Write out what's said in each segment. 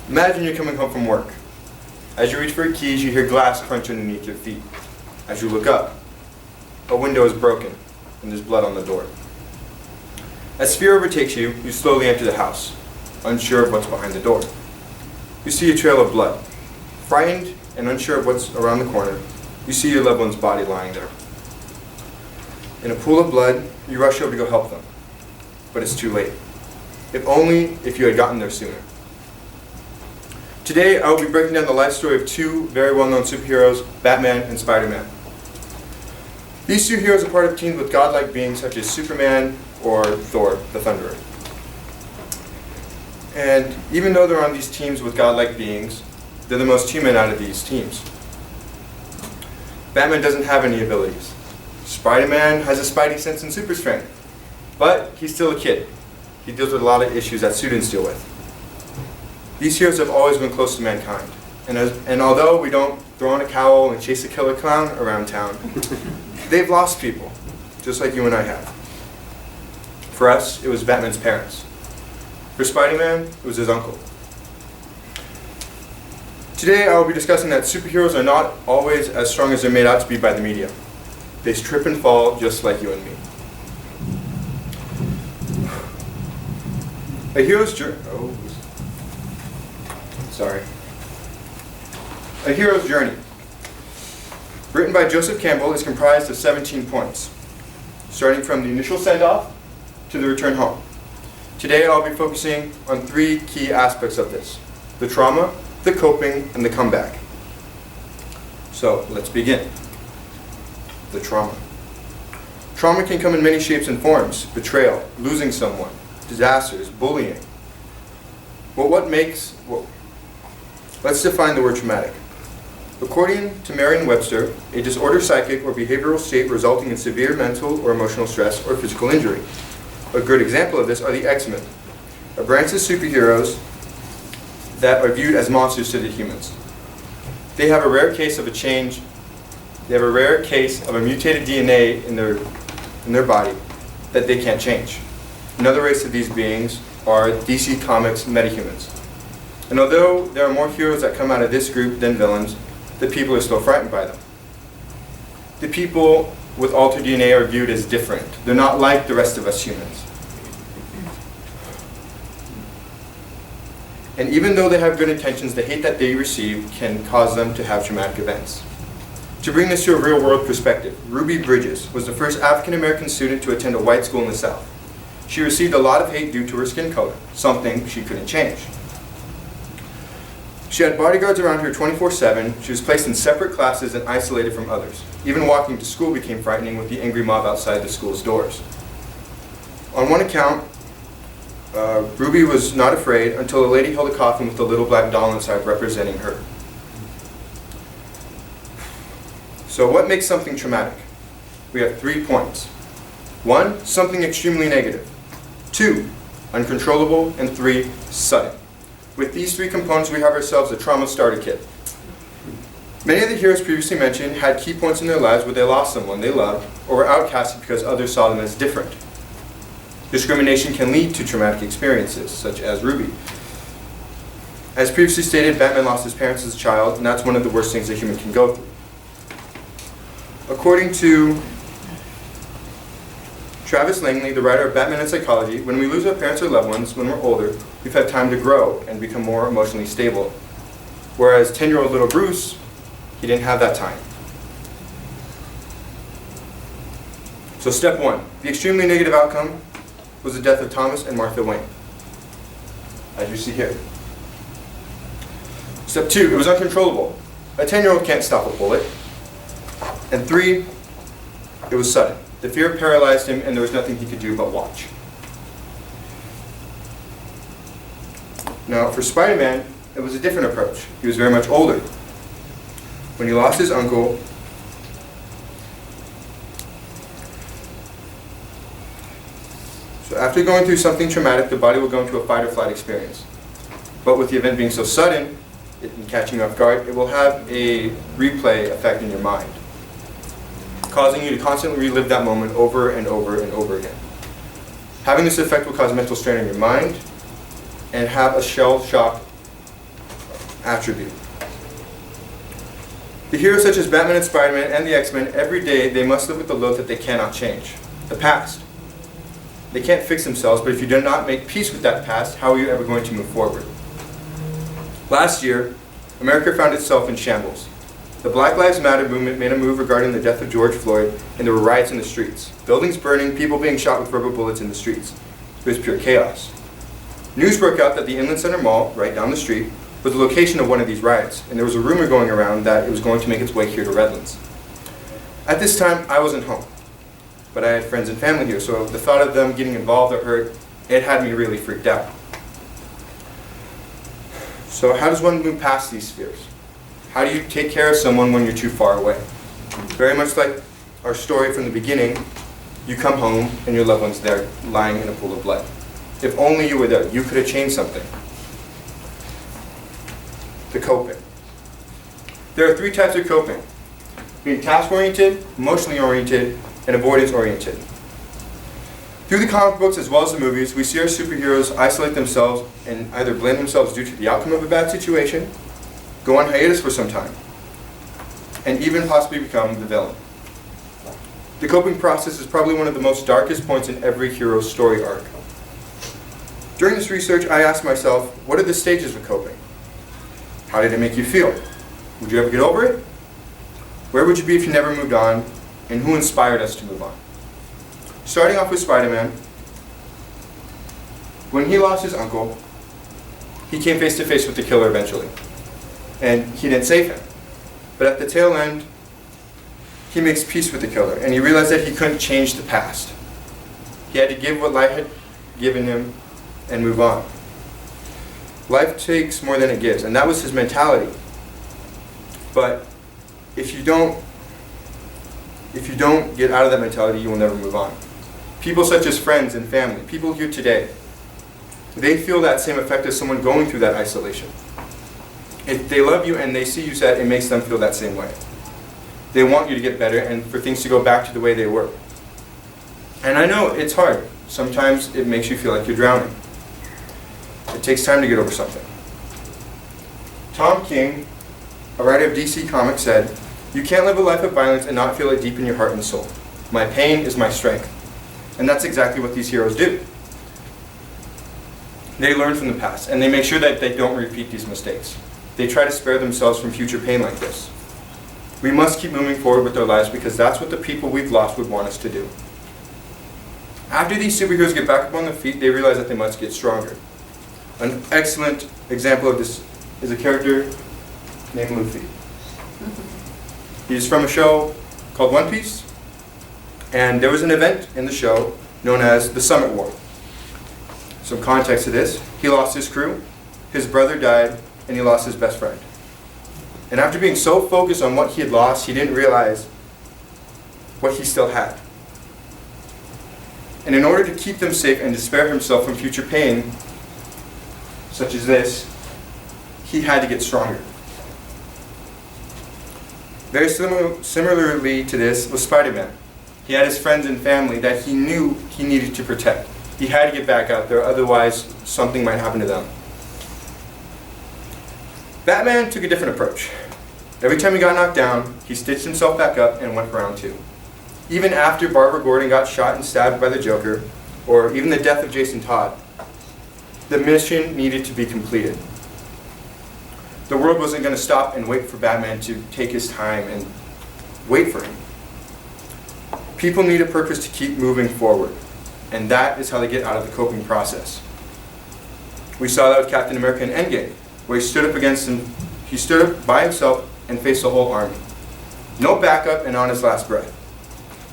Imagine you're coming home from work. As you reach for your keys, you hear glass crunch underneath your feet. As you look up, a window is broken and there's blood on the door. As fear overtakes you, you slowly enter the house, unsure of what's behind the door. You see a trail of blood. Frightened and unsure of what's around the corner, you see your loved one's body lying there. In a pool of blood, you rush over to go help them. But it's too late. If you had gotten there sooner. Today, I will be breaking down the life story of two very well-known superheroes, Batman and Spider-Man. These two heroes are part of teams with godlike beings such as Superman or Thor, the Thunderer. And even though they're on these teams with godlike beings, they're the most human out of these teams. Batman doesn't have any abilities. Spider-Man has a spidey sense and super strength, but he's still a kid. He deals with a lot of issues that students deal with. These heroes have always been close to mankind, and although we don't throw on a cowl and chase a killer clown around town, they've lost people, just like you and I have. For us, it was Batman's parents. For Spider-Man, it was his uncle. Today, I will be discussing that superheroes are not always as strong as they're made out to be by the media. They trip and fall just like you and me. A hero's journey. A Hero's Journey, written by Joseph Campbell, is comprised of 17 points, starting from the initial send-off to the return home. Today I'll be focusing on three key aspects of this: the trauma, the coping, and the comeback. So let's begin. The trauma. Trauma can come in many shapes and forms: betrayal, losing someone, disasters, bullying. Let's define the word traumatic. According to Merriam-Webster, a disordered psychic or behavioral state resulting in severe mental or emotional stress or physical injury. A good example of this are the X-Men, a branch of superheroes that are viewed as monsters to the humans. They have a rare case of a mutated DNA in their body that they can't change. Another race of these beings are DC Comics metahumans. And although there are more heroes that come out of this group than villains, the people are still frightened by them. The people with altered DNA are viewed as different. They're not like the rest of us humans. And even though they have good intentions, the hate that they receive can cause them to have traumatic events. To bring this to a real-world perspective, Ruby Bridges was the first African-American student to attend a white school in the South. She received a lot of hate due to her skin color, something she couldn't change. She had bodyguards around her 24/7. She was placed in separate classes and isolated from others. Even walking to school became frightening with the angry mob outside the school's doors. On one account, Ruby was not afraid until a lady held a coffin with a little black doll inside representing her. So what makes something traumatic? We have 3 points. 1, something extremely negative. 2, uncontrollable. And 3, sudden. With these 3 components, we have ourselves a trauma starter kit. Many of the heroes previously mentioned had key points in their lives where they lost someone they loved or were outcasted because others saw them as different. Discrimination can lead to traumatic experiences, such as Ruby. As previously stated, Batman lost his parents as a child, and that's one of the worst things a human can go through. According to Travis Langley, the writer of Batman and Psychology, when we lose our parents or loved ones when we're older, we've had time to grow and become more emotionally stable. Whereas 10-year-old little Bruce, he didn't have that time. So step 1, the extremely negative outcome was the death of Thomas and Martha Wayne, as you see here. Step 2, it was uncontrollable. A 10-year-old can't stop a bullet. And 3, it was sudden. The fear paralyzed him, and there was nothing he could do but watch. Now, for Spider-Man, it was a different approach. He was very much older. When he lost his uncle, so after going through something traumatic, the body will go into a fight or flight experience. But with the event being so sudden, and catching you off guard, it will have a replay effect in your mind, causing you to constantly relive that moment over and over and over again. Having this effect will cause mental strain in your mind and have a shell shock attribute. The heroes such as Batman and Spider-Man and the X-Men, every day they must live with the load that they cannot change, the past. They can't fix themselves, but if you do not make peace with that past, how are you ever going to move forward? Last year, America found itself in shambles. The Black Lives Matter movement made a move regarding the death of George Floyd, and there were riots in the streets. Buildings burning, people being shot with rubber bullets in the streets. It was pure chaos. News broke out that the Inland Center Mall, right down the street, was the location of one of these riots, and there was a rumor going around that it was going to make its way here to Redlands. At this time, I wasn't home, but I had friends and family here, so the thought of them getting involved or hurt, it had me really freaked out. So how does one move past these fears? How do you take care of someone when you're too far away? Very much like our story from the beginning, you come home and your loved one's there lying in a pool of blood. If only you were there, you could have changed something. The coping. There are 3 types of coping: being task-oriented, emotionally oriented, and avoidance-oriented. Through the comic books as well as the movies, we see our superheroes isolate themselves and either blame themselves due to the outcome of a bad situation, go on hiatus for some time, and even possibly become the villain. The coping process is probably one of the most darkest points in every hero's story arc. During this research, I asked myself, what are the stages of coping? How did it make you feel? Would you ever get over it? Where would you be if you never moved on? And who inspired us to move on? Starting off with Spider-Man, when he lost his uncle, he came face to face with the killer eventually. And he didn't save him. But at the tail end, he makes peace with the killer, and he realized that he couldn't change the past. He had to give what life had given him and move on. Life takes more than it gives, and that was his mentality. But if you don't get out of that mentality, you will never move on. People such as friends and family, people here today, they feel that same effect as someone going through that isolation. If they love you and they see you sad, it makes them feel that same way. They want you to get better and for things to go back to the way they were. And I know it's hard. Sometimes it makes you feel like you're drowning. It takes time to get over something. Tom King, a writer of DC Comics, said, "You can't live a life of violence and not feel it deep in your heart and soul. My pain is my strength." And that's exactly what these heroes do. They learn from the past, and they make sure that they don't repeat these mistakes. They try to spare themselves from future pain like this. We must keep moving forward with our lives because that's what the people we've lost would want us to do. After these superheroes get back up on their feet, they realize that they must get stronger. An excellent example of this is a character named Luffy. He's from a show called One Piece, and there was an event in the show known as the Summit War. Some context to this: he lost his crew, his brother died, and he lost his best friend. And after being so focused on what he had lost, he didn't realize what he still had. And in order to keep them safe and to spare himself from future pain, such as this, he had to get stronger. Very similarly to this was Spider-Man. He had his friends and family that he knew he needed to protect. He had to get back out there, otherwise something might happen to them. Batman took a different approach. Every time he got knocked down, he stitched himself back up and went for round 2. Even after Barbara Gordon got shot and stabbed by the Joker, or even the death of Jason Todd, the mission needed to be completed. The world wasn't going to stop and wait for Batman to take his time and wait for him. People need a purpose to keep moving forward, and that is how they get out of the coping process. We saw that with Captain America in Endgame, where he stood up by himself and faced the whole army. No backup and on his last breath.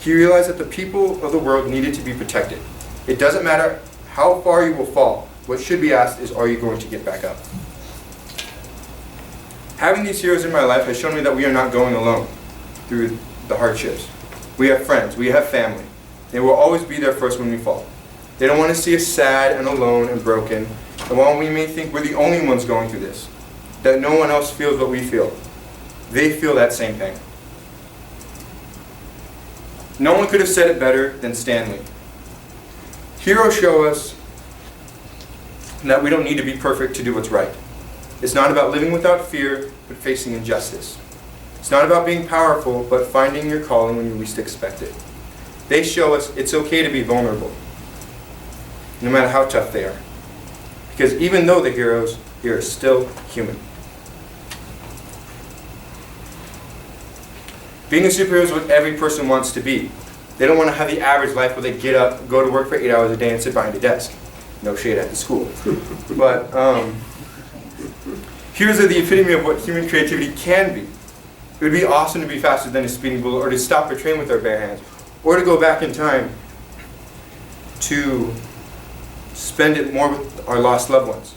He realized that the people of the world needed to be protected. It doesn't matter how far you will fall. What should be asked is, are you going to get back up? Having these heroes in my life has shown me that we are not going alone through the hardships. We have friends, we have family. They will always be there for us when we fall. They don't want to see us sad and alone and broken. And while we may think we're the only ones going through this, that no one else feels what we feel, they feel that same pain. No one could have said it better than Stan Lee. Heroes show us that we don't need to be perfect to do what's right. It's not about living without fear, but facing injustice. It's not about being powerful, but finding your calling when you least expect it. They show us it's okay to be vulnerable, no matter how tough they are. Because even though they're heroes, they are still human. Being a superhero is what every person wants to be. They don't want to have the average life where they get up, go to work for 8 hours a day, and sit behind a desk. No shade at the school. But heroes are the epitome of what human creativity can be. It would be awesome to be faster than a speeding bullet, or to stop a train with our bare hands, or to go back in time to spend it more with our lost loved ones.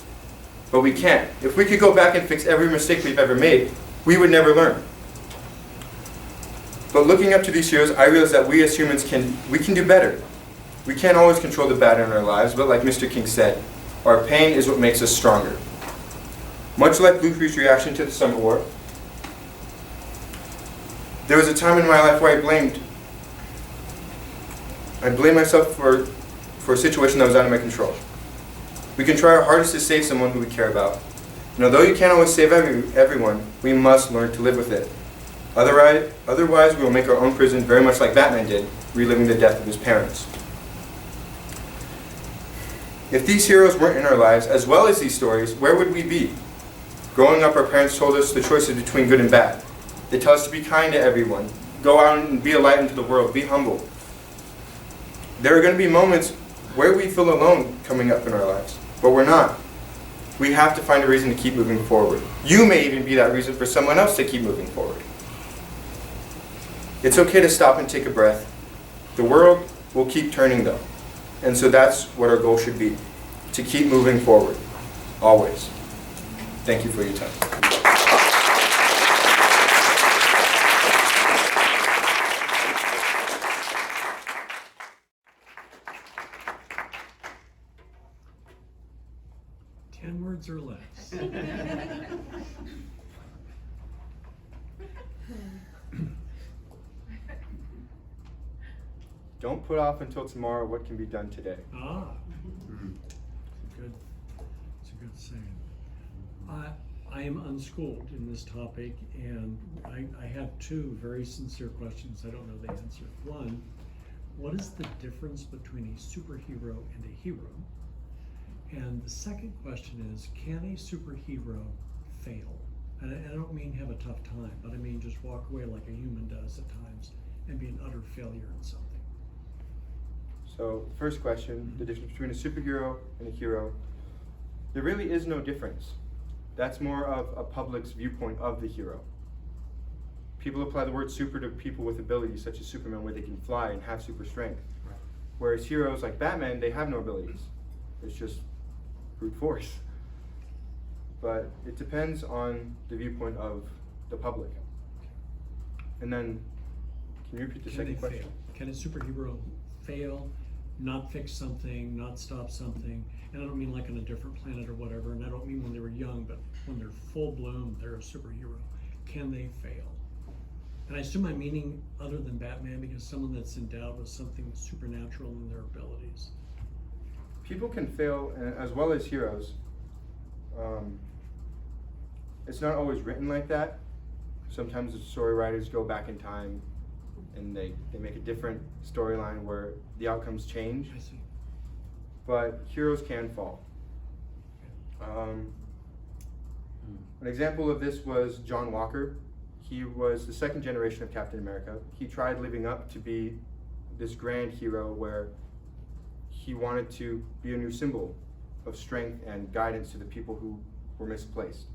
But we can't. If we could go back and fix every mistake we've ever made, we would never learn. But looking up to these heroes, I realize that we as humans can do better. We can't always control the bad in our lives, but like Mr. King said, our pain is what makes us stronger. Much like Bluebeard's reaction to the Summer War, there was a time in my life where I blamed myself for a situation that was out of my control. We can try our hardest to save someone who we care about. And although you can't always save everyone, we must learn to live with it. Otherwise, we will make our own prison very much like Batman did, reliving the death of his parents. If these heroes weren't in our lives, as well as these stories, where would we be? Growing up, our parents told us the choices between good and bad. They tell us to be kind to everyone, go out and be a light into the world, be humble. There are going to be moments where we feel alone coming up in our lives, but we're not. We have to find a reason to keep moving forward. You may even be that reason for someone else to keep moving forward. It's okay to stop and take a breath. The world will keep turning though. And so that's what our goal should be, to keep moving forward, always. Thank you for your time. Words or less. Don't put off until tomorrow what can be done today. Ah, it's a good saying. I am unschooled in this topic, and I have two very sincere questions I don't know the answer. One, what is the difference between a superhero and a hero? And the second question is, can a superhero fail? And I don't mean have a tough time, but I mean just walk away like a human does at times and be an utter failure in something. So, first question, the difference between a superhero and a hero. There really is no difference. That's more of a public's viewpoint of the hero. People apply the word super to people with abilities, such as Superman, where they can fly and have super strength. Right. Whereas heroes like Batman, they have no abilities. It's just brute force. But it depends on the viewpoint of the public. And then, can you repeat the second question? Fail? Can a superhero fail, not fix something, not stop something? And I don't mean like on a different planet or whatever, and I don't mean when they were young, but when they're full bloom, they're a superhero. Can they fail? And I assume I'm meaning other than Batman, because someone that's endowed with something supernatural in their abilities. People can fail as well as heroes. It's not always written like that. Sometimes the story writers go back in time and they make a different storyline where the outcomes change. I see. But heroes can fall. An example of this was John Walker. He was the second generation of Captain America. He tried living up to be this grand hero where he wanted to be a new symbol of strength and guidance to the people who were misplaced.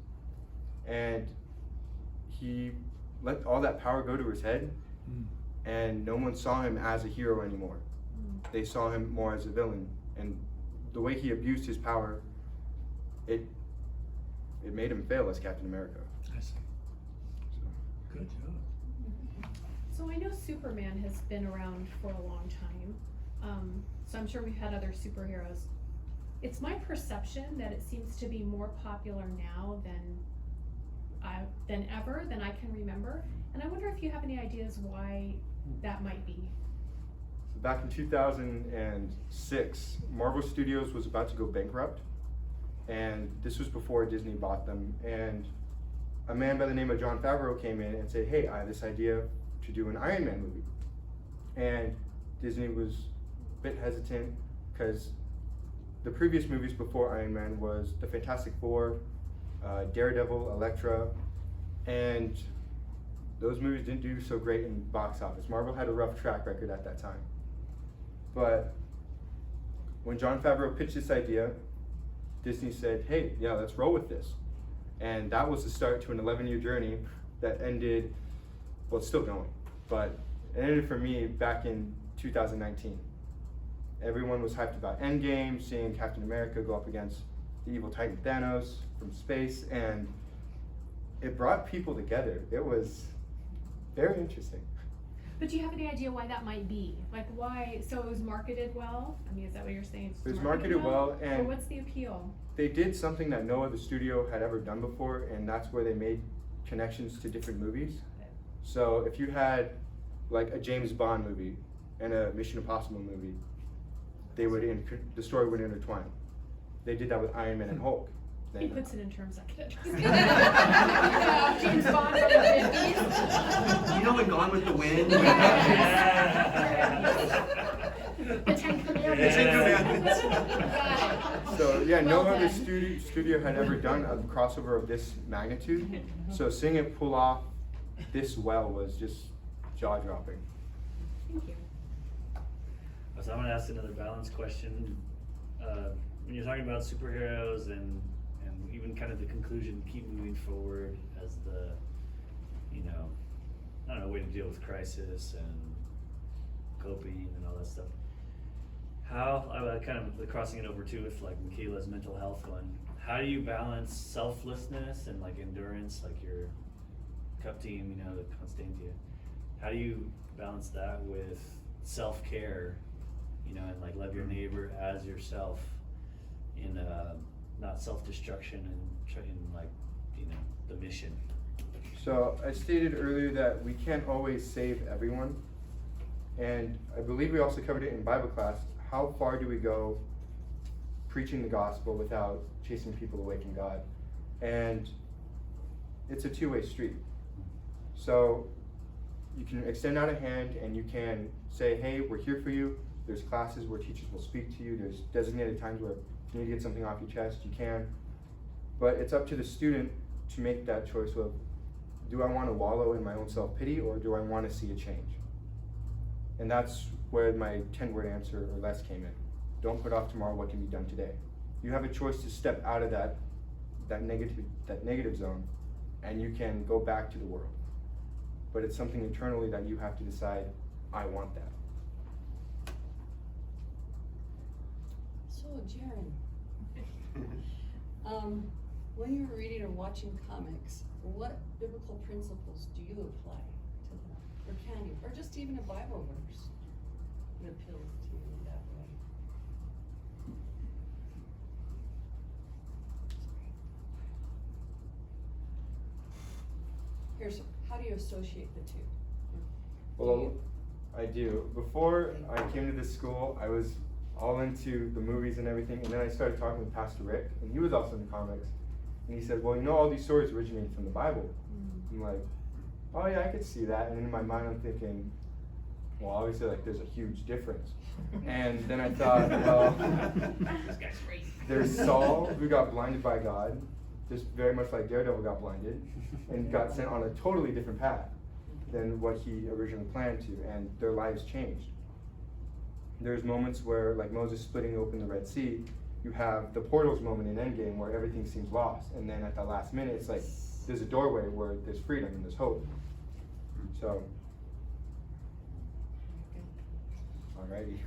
And he let all that power go to his head, and no one saw him as a hero anymore. They saw him more as a villain. And the way he abused his power, it made him fail as Captain America. I see. So. Good job. So I know Superman has been around for a long time, so I'm sure we've had other superheroes. It's my perception that it seems to be more popular now than ever, than I can remember. And I wonder if you have any ideas why that might be. Back in 2006, Marvel Studios was about to go bankrupt, and this was before Disney bought them, and a man by the name of Jon Favreau came in and said, hey, I have this idea to do an Iron Man movie. And Disney was a bit hesitant because the previous movies before Iron Man was the Fantastic Four, Daredevil, Elektra, and those movies didn't do so great in the box office. Marvel had a rough track record at that time. But when Jon Favreau pitched this idea, Disney said, hey, yeah, let's roll with this. And that was the start to an 11-year journey that ended, well, it's still going, but it ended for me back in 2019. Everyone was hyped about Endgame, seeing Captain America go up against the evil Titan Thanos from space, and it brought people together. It was very interesting. But do you have any idea why that might be? Like why, so it was marketed well? I mean, is that what you're saying? It was marketed well, or and what's the appeal? they did something that no other studio had ever done before, and that's where they made connections to different movies. So if you had like a James Bond movie and a Mission Impossible movie, they would the story would intertwine. They did that with Iron Man and Hulk. He puts it in terms I can yeah, James Bond from the 50s. You know, in Gone with the Wind. The Ten Commandments. The Ten Commandments. Got it. So yeah, no Well other done. studio had ever done a crossover of this magnitude. So seeing it pull off this well was just jaw-dropping. Thank you. So I'm gonna ask another balance question. When you're talking about superheroes and even kind of the conclusion, keep moving forward as the, you know, I don't know, way to deal with crisis and coping and all that stuff. How, kind of the crossing it over too with like Michaela's mental health one, how do you balance selflessness and like endurance, like your cup team, you know, the Constantia? How do you balance that with self-care, you know, and like love your neighbor as yourself in not self-destruction and like, you know, the mission? So I stated earlier that we can't always save everyone, and I believe we also covered it in Bible class. How far do we go preaching the gospel without chasing people away from God? And it's a two-way street. So you can extend out a hand and you can say, hey, we're here for you. There's classes where teachers will speak to you. There's designated times where if you need to get something off your chest, you can. But it's up to the student to make that choice of, do I want to wallow in my own self-pity or do I want to see a change? And that's where my 10-word answer or less came in. Don't put off tomorrow what can be done today. You have a choice to step out of that negative zone, and you can go back to the world. But it's something internally that you have to decide, I want that. So, Jaron, when you're reading or watching comics, what biblical principles do you apply to them? Or can you? Or just even a Bible verse that appeals to you that way? How do you associate the two? Well, I do. Before I came to this school, I was all into the movies and everything, and then I started talking with Pastor Rick, and he was also into comics. And he said, well, you know, all these stories originated from the Bible. I'm like, oh yeah, I could see that. And in my mind, I'm thinking, well, obviously, like, there's a huge difference. And then I thought, well, This guy's crazy. there's Saul, who got blinded by God, just very much like Daredevil got blinded, and got sent on a totally different path than what he originally planned to, and their lives changed. There's moments where, like Moses splitting open the Red Sea, you have the portals moment in Endgame where everything seems lost, and then at the last minute, it's like there's a doorway where there's freedom and there's hope. So, alrighty.